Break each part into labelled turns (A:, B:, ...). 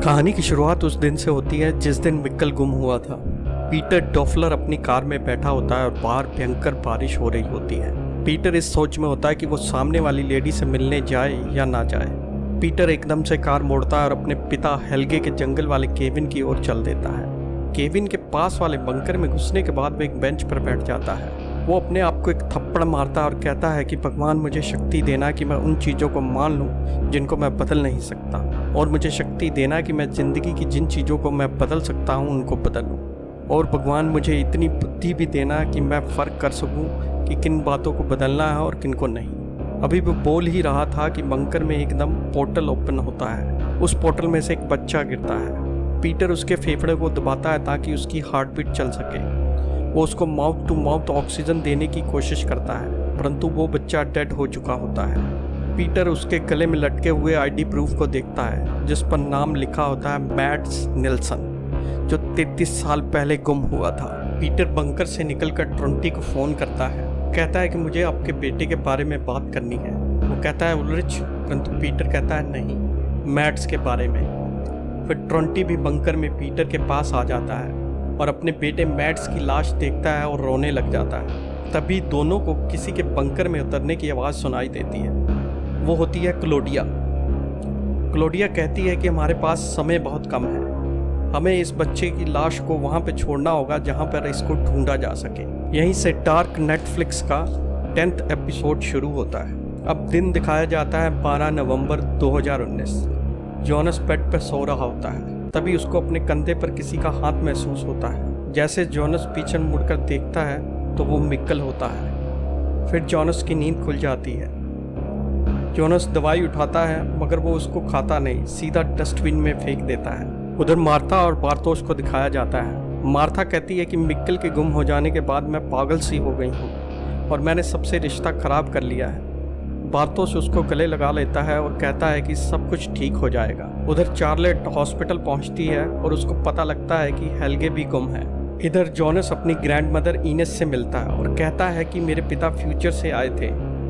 A: कहानी की शुरुआत उस दिन से होती है जिस दिन मिक्कल गुम हुआ था। पीटर डॉफलर अपनी कार में बैठा होता है और बाहर भयंकर बारिश हो रही होती है। पीटर इस सोच में होता है कि वो सामने वाली लेडी से मिलने जाए या ना जाए। पीटर एकदम से कार मोड़ता है और अपने पिता हेल्गे के जंगल वाले केविन की ओर चल देता है। केविन के पास वाले बंकर में घुसने के बाद वो एक बेंच पर बैठ जाता है। वो अपने आप को एक थप्पड़ मारता है और कहता है कि भगवान मुझे शक्ति देना कि मैं उन चीज़ों को मान लूँ जिनको मैं बदल नहीं सकता, और मुझे शक्ति देना कि मैं ज़िंदगी की जिन चीज़ों को मैं बदल सकता हूँ उनको बदलूँ, और भगवान मुझे इतनी बुद्धि भी देना कि मैं फ़र्क कर सकूँ कि किन बातों को बदलना है और किन को नहीं। अभी वो बोल ही रहा था कि बंकर में एकदम पोर्टल ओपन होता है। उस पोर्टल में से एक बच्चा गिरता है। पीटर उसके फेफड़े को दबाता है ताकि उसकी हार्ट बीट चल सके। वो उसको माउथ टू माउथ ऑक्सीजन देने की कोशिश करता है, परंतु वो बच्चा डेड हो चुका होता है। पीटर उसके गले में लटके हुए आईडी प्रूफ को देखता है जिस पर नाम लिखा होता है मैड्स निल्सन, जो 33 साल पहले गुम हुआ था। पीटर बंकर से निकलकर ट्रोंटी को फ़ोन करता है, कहता है कि मुझे आपके बेटे के बारे में बात करनी है। वो कहता है उल्रिच, परंतु पीटर कहता है नहीं, मैड्स के बारे में। फिर ट्रोंटी भी बंकर में पीटर के पास आ जाता है और अपने बेटे मैड्स की लाश देखता है और रोने लग जाता है। तभी दोनों को किसी के बंकर में उतरने की आवाज़ सुनाई देती है। वो होती है क्लोडिया। क्लोडिया कहती है कि हमारे पास समय बहुत कम है, हमें इस बच्चे की लाश को वहाँ पे छोड़ना होगा जहाँ पर इसको ढूंढा जा सके। यहीं से डार्क नेटफ्लिक्स का 10th एपिसोड शुरू होता है। अब दिन दिखाया जाता है 12 नवंबर 2019। जॉनस बेड पर सो रहा होता है। तभी उसको अपने कंधे पर किसी का हाथ महसूस होता है। जैसे जॉनस पीछे मुड़कर देखता है तो वो मिक्कल होता है। फिर जॉनस की नींद खुल जाती है। जॉनस दवाई उठाता है मगर वो उसको खाता नहीं, सीधा डस्टबिन में फेंक देता है। उधर मार्था और बार्थोस को दिखाया जाता है। मार्था कहती है कि मिक्कल के गुम हो जाने के बाद मैं पागल सी हो गई हूँ और मैंने सबसे रिश्ता खराब कर लिया है। बार्थोस उसको गले लगा लेता है और कहता है कि सब कुछ ठीक हो जाएगा। उधर चार्लेट हॉस्पिटल पहुंचती है और उसको पता लगता है कि हेल्गे भी गुम है। इधर जॉनस अपनी ग्रैंडमदर इनेस से मिलता है और कहता है कि मेरे पिता फ्यूचर से आए थे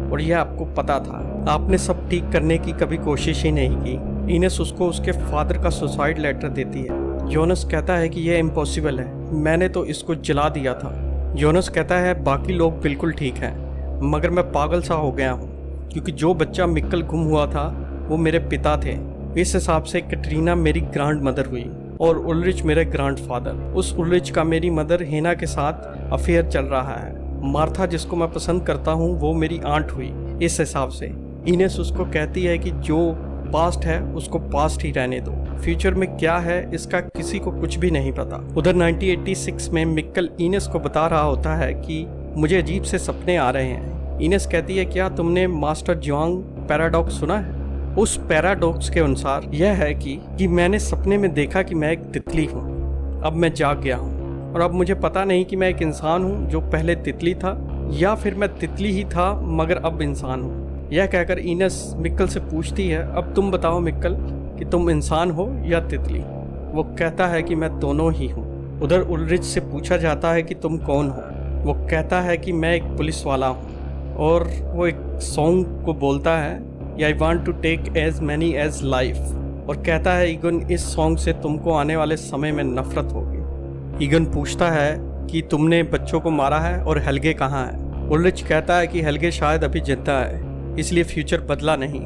A: और यह आपको पता था, आपने सब ठीक करने की कभी कोशिश ही नहीं की। इनेस उसको उसके फादर का सुसाइड लेटर देती है। जॉनस कहता है कि यह इम्पॉसिबल है, मैंने तो इसको जला दिया था। जॉनस कहता है बाकी लोग बिल्कुल ठीक हैं, मगर मैं पागल सा हो गया हूँ क्योंकि जो बच्चा मिक्कल गुम हुआ था वो मेरे पिता थे। इस हिसाब से कैटरीना मेरी ग्रैंड मदर हुई और उल्रिच मेरे ग्रैंडफादर। उस उल्रिच का मेरी मदर हेना के साथ अफेयर चल रहा है। मार्था जिसको मैं पसंद करता हूँ वो मेरी आंट हुई। इस हिसाब से इनेस उसको कहती है कि जो पास्ट है उसको पास्ट ही रहने दो, फ्यूचर में क्या है इसका किसी को कुछ भी नहीं पता। उधर 1986 में मिक्कल इनेस को बता रहा होता है कि मुझे अजीब से सपने आ रहे हैं। इनेस कहती है क्या तुमने मास्टर ज्वांग पैराडॉक्स सुना है? उस पैराडॉक्स के अनुसार यह है कि मैंने सपने में देखा कि मैं एक तितली हूँ। अब मैं जाग गया हूँ और अब मुझे पता नहीं कि मैं एक इंसान हूँ जो पहले तितली था या फिर मैं तितली ही था मगर अब इंसान हूँ। यह कहकर इनेस मिक्कल से पूछती है अब तुम बताओ मिक्कल कि तुम इंसान हो या तितली? वो कहता है कि मैं दोनों ही हूँ। उधर उल्रिच से पूछा जाता है कि तुम कौन हो? वो कहता है कि मैं एक पुलिस वाला हूँ, और वो एक सॉन्ग को बोलता है I want to take as many as life, और कहता है ईगन इस सॉन्ग से तुमको आने वाले समय में नफरत होगी। ईगन पूछता है कि तुमने बच्चों को मारा है और हेल्गे कहाँ है? उल्रिच कहता है कि हेल्गे शायद अभी जिंदा है, इसलिए फ्यूचर बदला नहीं।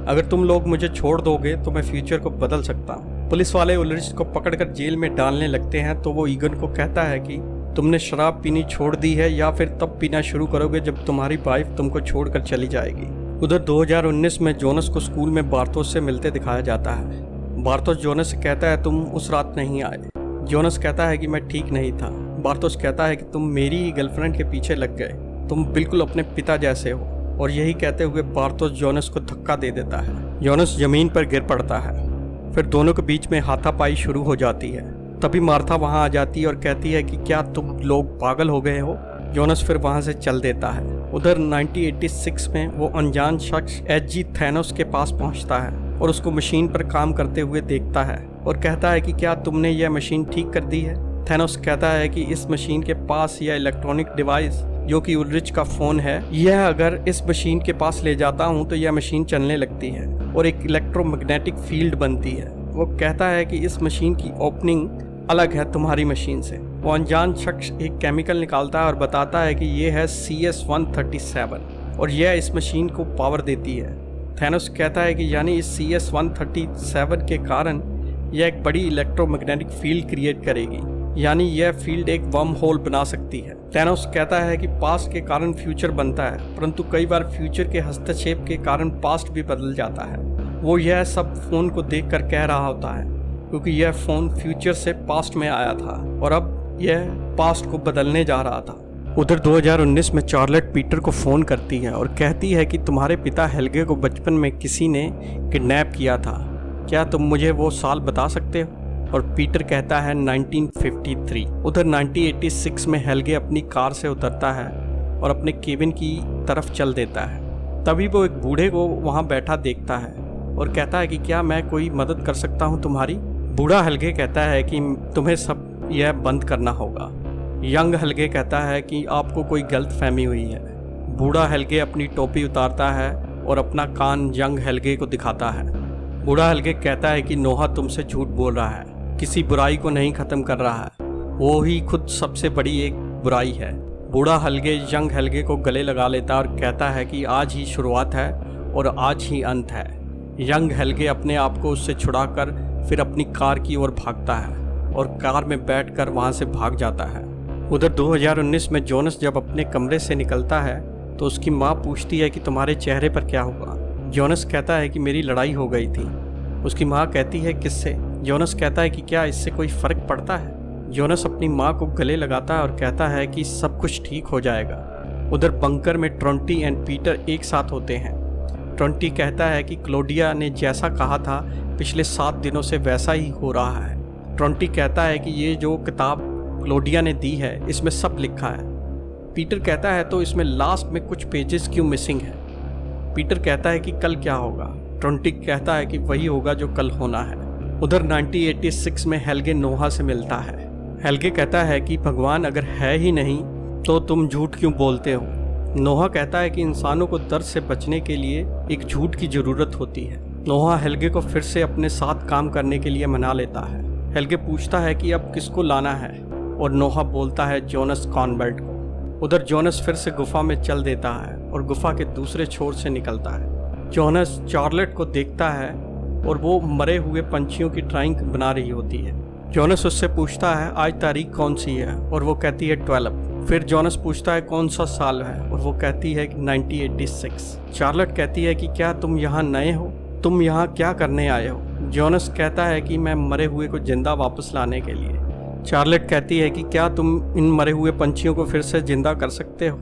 A: अगर तुम लोग मुझे छोड़ दोगे तो मैं फ्यूचर को बदल सकता हूँ। पुलिस वाले उल्रिच को पकड़कर जेल में डालने लगते हैं तो वो ईगन को कहता है कि तुमने शराब पीनी छोड़ दी है या फिर तब पीना शुरू करोगे जब तुम्हारी वाइफ तुमको छोड़कर चली जाएगी। उधर 2019 में जोनस को स्कूल में बार्थोस से मिलते दिखाया जाता है। बार्थोस जोनस से कहता है तुम उस रात नहीं आए। जोनस कहता है कि मैं ठीक नहीं था। बार्थोस कहता है कि तुम मेरी ही गर्लफ्रेंड के पीछे लग गए, तुम बिल्कुल अपने पिता जैसे हो, और यही कहते हुए बार्थोस जोनस को धक्का दे देता है। जोनस जमीन पर गिर पड़ता है। फिर दोनों के बीच में हाथापाई शुरू हो जाती है। तभी मार्था वहां आ जाती है और कहती है कि क्या तुम लोग पागल हो गए हो? जोनस फिर वहां से चल देता है। उधर 1986 में वो अनजान शख्स एजी थैनोस के पास पहुंचता है और उसको मशीन पर काम करते हुए देखता है और कहता है कि क्या तुमने यह मशीन ठीक कर दी है? थैनोस कहता है कि इस मशीन के पास यह इलेक्ट्रॉनिक डिवाइस जो कि उल्रिच का फ़ोन है, यह अगर इस मशीन के पास ले जाता हूँ तो यह मशीन चलने लगती है और एक इलेक्ट्रोमैग्नेटिक फील्ड बनती है वो कहता है कि इस मशीन की ओपनिंग अलग है तुम्हारी मशीन से। वो अनजान शख्स एक केमिकल निकालता है और बताता है कि ये है CS-137 और यह इस मशीन को पावर देती है। थैनोस कहता है कि यानी इस CS-137 के कारण यह एक बड़ी इलेक्ट्रोमैग्नेटिक फील्ड क्रिएट करेगी, यानी यह फील्ड एक वर्म होल बना सकती है। थैनोस कहता है कि पास्ट के कारण फ्यूचर बनता है, परंतु कई बार फ्यूचर के हस्तक्षेप के कारण पास्ट भी बदल जाता है। वो यह सब फोन को देखकर कह रहा होता है, क्योंकि यह फोन फ्यूचर से पास्ट में आया था और अब यह पास्ट को बदलने जा रहा था। उधर 2019 में चार्लेट पीटर को फ़ोन करती है और कहती है कि तुम्हारे पिता हेल्गे को बचपन में किसी ने किडनैप किया था, क्या तुम मुझे वो साल बता सकते हो? और पीटर कहता है 1953। उधर 1986 में हेल्गे अपनी कार से उतरता है और अपने केबिन की तरफ चल देता है। तभी वो एक बूढ़े को वहाँ बैठा देखता है और कहता है कि क्या मैं कोई मदद कर सकता हूँ तुम्हारी? बूढ़ा हेल्गे कहता है कि तुम्हें सब यह बंद करना होगा। यंग हेल्गे कहता है कि आपको कोई गलत फहमी हुई है। बूढ़ा हेल्गे अपनी टोपी उतारता है और अपना कान यंग हेल्गे को दिखाता है। बूढ़ा हेल्गे कहता है कि नोहा तुमसे झूठ बोल रहा है, किसी बुराई को नहीं ख़त्म कर रहा है, वो ही खुद सबसे बड़ी एक बुराई है। बूढ़ा हेल्गे यंग हेल्गे को गले लगा लेता है और कहता है कि आज ही शुरुआत है और आज ही अंत है। यंग हेल्गे अपने आप को उससे छुड़ाकर फिर अपनी कार की ओर भागता है और कार में बैठकर वहाँ से भाग जाता है। उधर 2019 में जोनस जब अपने कमरे से निकलता है तो उसकी माँ पूछती है कि तुम्हारे चेहरे पर क्या हुआ? जोनस कहता है कि मेरी लड़ाई हो गई थी। उसकी माँ कहती है किससे? जोनस कहता है कि क्या इससे कोई फ़र्क पड़ता है? जोनस अपनी माँ को गले लगाता है और कहता है कि सब कुछ ठीक हो जाएगा। उधर बंकर में ट्रोंटी एंड पीटर एक साथ होते हैं। ट्रोंटी कहता है कि क्लोडिया ने जैसा कहा था पिछले 7 दिनों से वैसा ही हो रहा है। ट्रोंटी कहता है कि ये जो किताब क्लोडिया ने दी है इसमें सब लिखा है। पीटर कहता है तो इसमें लास्ट में कुछ पेजेस क्यों मिसिंग है? पीटर कहता है कि कल क्या होगा? ट्रोंटी कहता है कि वही होगा जो कल होना है। उधर 1986 में हेल्गे नोहा से मिलता है। हेल्गे कहता है कि भगवान अगर है ही नहीं तो तुम झूठ क्यों बोलते हो? नोहा कहता है कि इंसानों को दर्द से बचने के लिए एक झूठ की ज़रूरत होती है। नोहा हेल्गे को फिर से अपने साथ काम करने के लिए मना लेता है। हेल्गे पूछता है कि अब किसको लाना है और नोहा बोलता है जोनस कॉनबर्ट को। उधर जोनस फिर से गुफा में चल देता है और गुफा के दूसरे छोर से निकलता है। जोनस चार्लेट को देखता है और वो मरे हुए पंछियों की ड्राइंग बना रही होती है। जोनस उससे पूछता है आज तारीख कौन सी है और वो कहती है 12। फिर जोनस पूछता है कौन सा साल है और वो कहती है कि 1986। चार्लेट कहती है कि क्या तुम यहाँ नए हो? तुम यहाँ क्या करने आए हो? जोनस कहता है कि मैं मरे हुए को जिंदा वापस लाने के लिए। चार्लेट कहती है कि क्या तुम इन मरे हुए पंछियों को फिर से जिंदा कर सकते हो?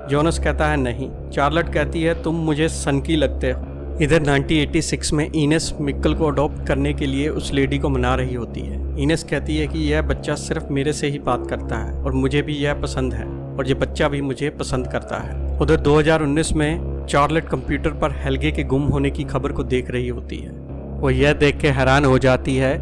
A: जोनस कहता है नहीं। चार्लेट कहती है तुम मुझे सनकी लगते हो। इधर 1986 में इनेस मिक्कल को अडॉप्ट करने के लिए उस लेडी को मना रही होती है। इनेस कहती है कि यह बच्चा सिर्फ मेरे से ही बात करता है और मुझे भी यह पसंद है और ये बच्चा भी मुझे पसंद करता है। उधर 2019 में चार्लेट कंप्यूटर पर हेल्गे के गुम होने की खबर को देख रही होती है। वो यह देख के हैरान हो जाती है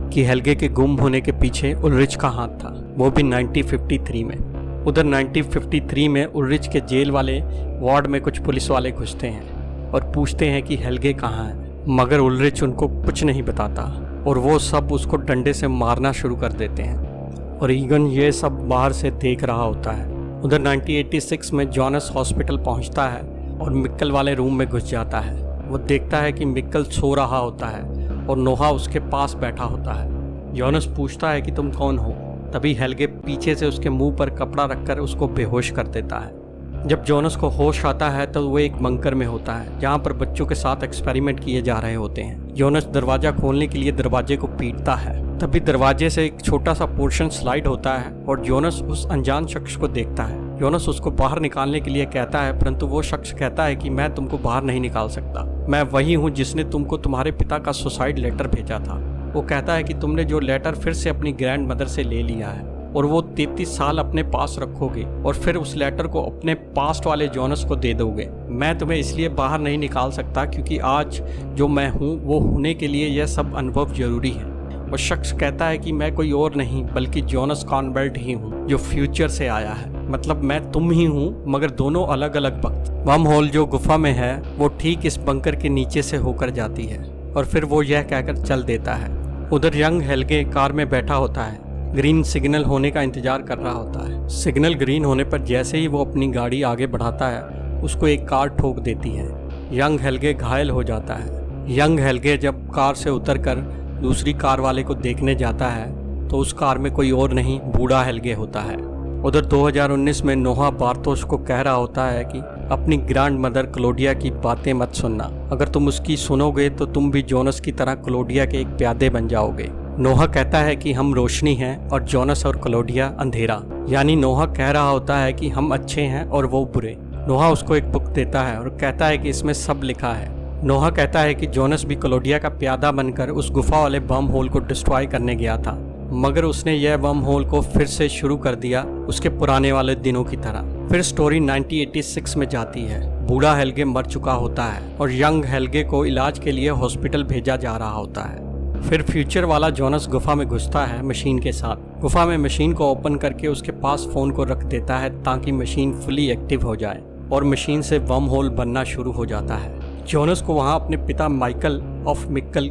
A: कि हेल्गे के गुम होने के पीछे उलरिच का हाथ था, वो भी 1953 में। उधर 1953 में उलरिच के जेल वाले वार्ड में कुछ पुलिस वाले घुसते हैं और पूछते हैं कि हेल्गे कहाँ है, मगर उलरिच उनको कुछ नहीं बताता और वो सब उसको डंडे से मारना शुरू कर देते हैं और ईगन ये सब बाहर से देख रहा होता है। उधर 1986 में जोनस हॉस्पिटल पहुंचता है और मिक्कल वाले रूम में घुस जाता है। वो देखता है कि मिक्कल सो रहा होता है और नोहा उसके पास बैठा होता है। जोनस पूछता है कि तुम कौन हो? तभी हेल्गे पीछे से उसके मुंह पर कपड़ा रखकर उसको बेहोश कर देता है। जब जोनस को होश आता है तो वो एक बंकर में होता है जहाँ पर बच्चों के साथ एक्सपेरिमेंट किए जा रहे होते हैं। जोनस दरवाज़ा खोलने के लिए दरवाजे को पीटता है, तभी दरवाजे से एक छोटा सा पोर्शन स्लाइड होता है और जोनस उस अनजान शख्स को देखता है। जोनस उसको बाहर निकालने के लिए कहता है, परंतु वो शख्स कहता है कि मैं तुमको बाहर नहीं निकाल सकता, मैं वही हूँ जिसने तुमको तुम्हारे पिता का सुसाइड लेटर भेजा था। वो कहता है कि तुमने जो लेटर फिर से अपनी ग्रैंड मदर से ले लिया है और वो 33 साल अपने पास रखोगे और फिर उस लेटर को अपने पास्ट वाले जोनस को दे दोगे। मैं तुम्हें इसलिए बाहर नहीं निकाल सकता क्योंकि आज जो मैं हूँ वो होने के लिए यह सब अनुभव जरूरी है। वो शख्स कहता है कि मैं कोई और नहीं बल्कि जोनस कॉनबर्ट ही हूँ जो फ्यूचर से आया है, मतलब मैं तुम ही हूँ मगर दोनों अलग अलग वक्त। वर्म होल जो गुफा में है वो ठीक इस बंकर के नीचे से होकर जाती है और फिर वो यह कहकर चल देता है उधर यंग हेल्गे कार में बैठा होता है, ग्रीन सिग्नल होने का इंतजार कर रहा होता है। सिग्नल ग्रीन होने पर जैसे ही वो अपनी गाड़ी आगे बढ़ाता है, उसको एक कार ठोक देती है। यंग हेल्गे घायल हो जाता है। यंग हेल्गे जब कार से उतरकर दूसरी कार वाले को देखने जाता है तो उस कार में कोई और नहीं, बूढ़ा हेल्गे होता है। उधर 2019 में नोहा बार्थोस को कह रहा होता है कि अपनी ग्रैंड मदर क्लोडिया की बातें मत सुनना, अगर तुम उसकी सुनोगे तो तुम भी जोनस की तरह क्लोडिया के एक प्यादे बन जाओगे। नोहा कहता है कि हम रोशनी हैं और जोनस और क्लोडिया अंधेरा, यानी नोहा कह रहा होता है कि हम अच्छे हैं और वो बुरे। नोहा उसको एक बुक देता है और कहता है कि इसमें सब लिखा है। नोहा कहता है कि जोनस भी क्लोडिया का प्यादा बनकर उस गुफा वाले बम होल को डिस्ट्रॉय करने गया था, मगर उसने यह बम होल को फिर से शुरू कर दिया उसके पुराने वाले दिनों की तरह। फिर स्टोरी 1986 में जाती है। बूढ़ा हेल्गे मर चुका होता है और यंग हेल्गे को इलाज के लिए हॉस्पिटल भेजा जा रहा होता है। फिर फ्यूचर वाला जोनस गुफा में घुसता है मशीन के साथ। गुफा में मशीन को ओपन करके उसके पास फोन को रख देता है ताकि मशीन फुली एक्टिव हो जाए और मशीन से बम होल बनना शुरू हो जाता है। जोनस को वहाँ अपने पिता माइकल ऑफ मिक्कल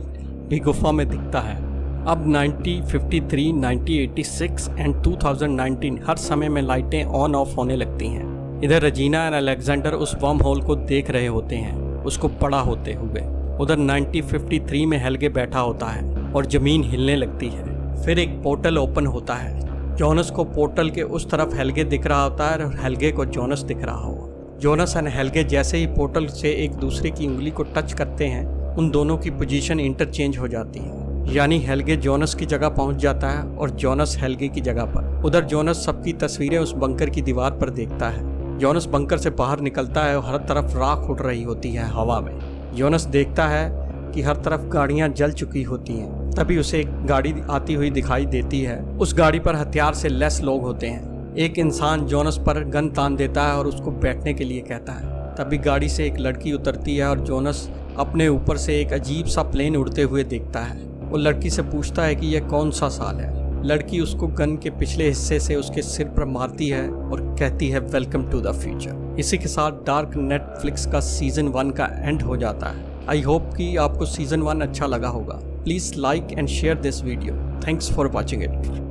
A: भी गुफा में दिखता है। अब 1953, 1986 एंड 2019 हर समय में लाइटें ऑन ऑफ होने लगती हैं। इधर रजीना और अलेक्जेंडर उस बम होल को देख रहे होते हैं, उसको बड़ा होते हुए। उधर 1953 में हेल्गे बैठा होता है और ज़मीन हिलने लगती है। फिर एक पोर्टल ओपन होता है। जोनस को पोर्टल के उस तरफ हेल्गे दिख रहा होता है और हेल्गे को जोनस दिख रहा हो। जोनस और हेल्गे जैसे ही पोर्टल से एक दूसरे की उंगली को टच करते हैं, उन दोनों की पोजीशन इंटरचेंज हो जाती है, यानी हेल्गे जोनस की जगह पहुंच जाता है और जोनस हेल्गे की जगह पर। उधर जोनस सबकी तस्वीरें उस बंकर की दीवार पर देखता है। जोनस बंकर से बाहर निकलता है और हर तरफ राख उड़ रही होती है हवा में। जोनस देखता है कि हर तरफ गाड़ियां जल चुकी होती हैं। तभी उसे एक गाड़ी आती हुई दिखाई देती है। उस गाड़ी पर हथियार से लैस लोग होते हैं। एक इंसान जोनस पर गन तान देता है और उसको बैठने के लिए कहता है। तभी गाड़ी से एक लड़की उतरती है और जोनस अपने ऊपर से एक अजीब सा प्लेन उड़ते हुए देखता है। वो लड़की से पूछता है कि यह कौन सा साल है। लड़की उसको गन के पिछले हिस्से से उसके सिर पर मारती है और कहती है वेलकम टू द फ्यूचर। इसी के साथ डार्क नेटफ्लिक्स का सीजन 1 का एंड हो जाता है। आई होप कि आपको सीजन 1 अच्छा लगा होगा। Please like and share this video. Thanks for watching it.